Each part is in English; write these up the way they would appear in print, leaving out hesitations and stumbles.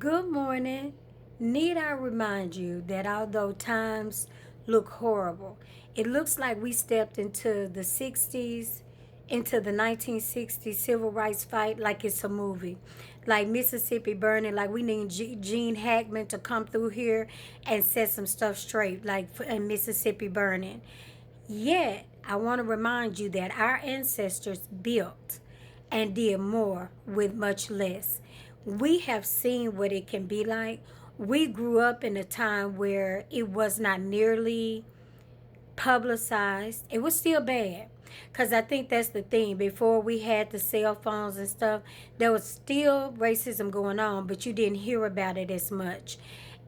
Good morning. Need I remind you that although times look horrible, it looks like we stepped into the 60s, into the 1960s civil rights fight like it's a movie. Like Mississippi burning, like we need Gene Hackman to come through here and set some stuff straight, like in Mississippi burning. Yet, I want to remind you that our ancestors built and did more with much less. We have seen what it can be like. We grew up in a time where it was not nearly publicized. It was still bad. Because I think that's the thing. Before we had the cell phones and stuff, there was still racism going on, but you didn't hear about it as much.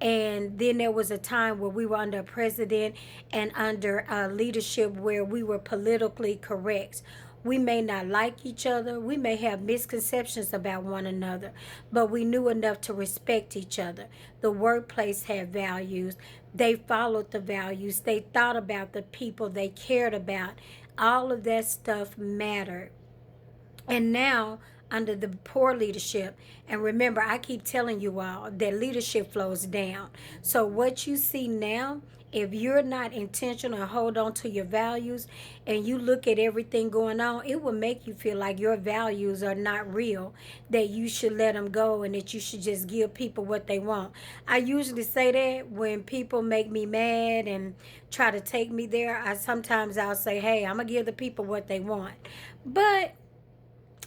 And then there was a time where we were under a president and under a leadership where we were politically correct. We may not like each other. We may have misconceptions about one another, but we knew enough to respect each other. The workplace had values. They followed the values. They thought about the people they cared about. All of that stuff mattered. And now, under the poor leadership, and remember, I keep telling you all that leadership flows down. So, what you see now, if you're not intentional and hold on to your values and you look at everything going on, it will make you feel like your values are not real, that you should let them go and that you should just give people what they want. I usually say that when people make me mad and try to take me there. I'll say, hey, I'm going to give the people what they want. But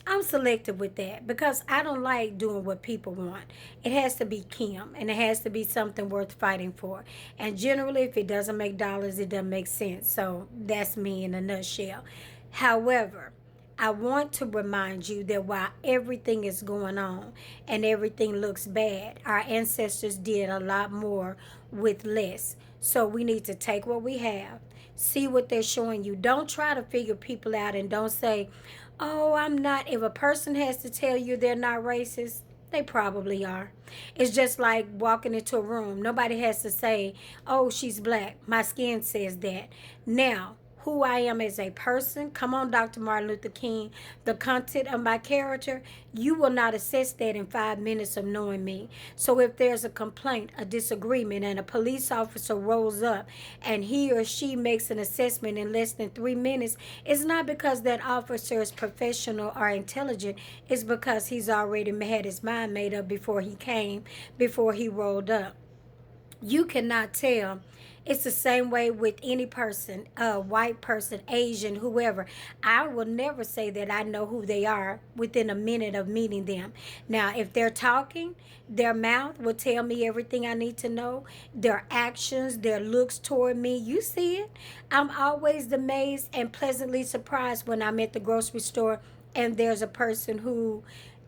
I'm selective with that because I don't like doing what people want. It has to be Kim and it has to be something worth fighting for. And generally, if it doesn't make dollars, it doesn't make sense. So that's me in a nutshell. However, I want to remind you that while everything is going on and everything looks bad, our ancestors did a lot more with less. So we need to take what we have, see what they're showing you. Don't try to figure people out and don't say, oh, I'm not. If a person has to tell you they're not racist, they probably are. It's just like walking into a room. Nobody has to say, oh, she's black. My skin says that. Now, who I am as a person, come on, Dr. Martin Luther King, the content of my character, you will not assess that in 5 minutes of knowing me. So if there's a complaint, a disagreement, and a police officer rolls up and he or she makes an assessment in less than 3 minutes, it's not because that officer is professional or intelligent. It's because he's already had his mind made up before he came, before he rolled up. You cannot tell. It's the same way with any person, white person, Asian, whoever. I will never say that I know who they are within a minute of meeting them. Now, if they're talking, their mouth will tell me everything I need to know. Their actions, their looks toward me, you see it. I'm always amazed and pleasantly surprised when I'm at the grocery store and there's a person who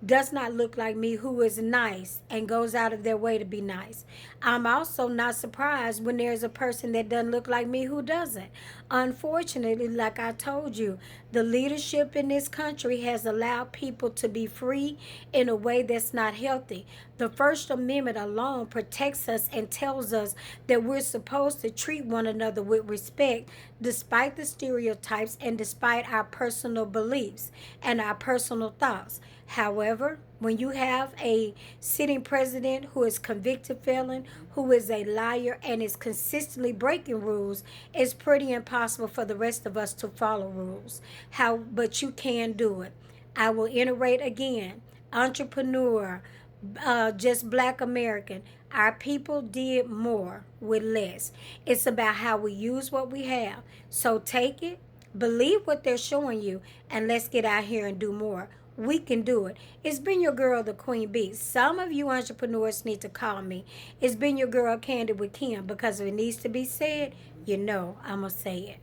does not look like me who is nice and goes out of their way to be nice. I'm also not surprised when there's a person that doesn't look like me who doesn't. Unfortunately, like I told you, the leadership in this country has allowed people to be free in a way that's not healthy. The First Amendment alone protects us and tells us that we're supposed to treat one another with respect despite the stereotypes and despite our personal beliefs and our personal thoughts. However, when you have a sitting president who is convicted felon, who is a liar and is consistently breaking rules, it's pretty impossible for the rest of us to follow rules. But you can do it. I will iterate again. Entrepreneur, just black American. Our people did more with less. It's about how we use what we have. So take it, believe what they're showing you, and let's get out here and do more. We can do it. It's been your girl, the Queen Bee. Some of you entrepreneurs need to call me. It's been your girl, Candy with Kim, because if it needs to be said, you know I'm going to say it.